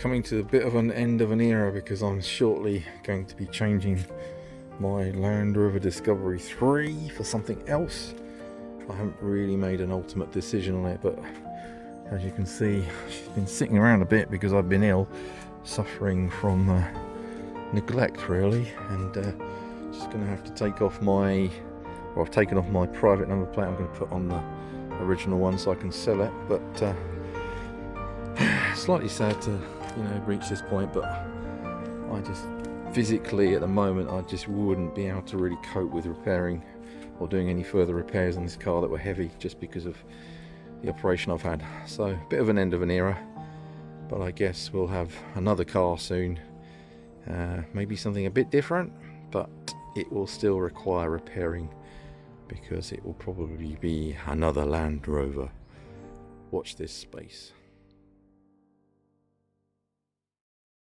coming to a bit of an end of an era because I'm shortly going to be changing my Land Rover Discovery 3 for something else. I haven't really made an ultimate decision on it, but as you can see, she's been sitting around a bit because I've been ill, suffering from neglect really, and just going to have to take off I've taken off my private number plate. I'm going to put on the original one so I can sell it, but slightly sad to reach this point, but I just physically at the moment I just wouldn't be able to really cope with repairing or doing any further repairs on this car that were heavy, just because of the operation I've had. So a bit of an end of an era, but I guess we'll have another car soon, maybe something a bit different, but it will still require repairing because it will probably be another Land Rover. Watch this space.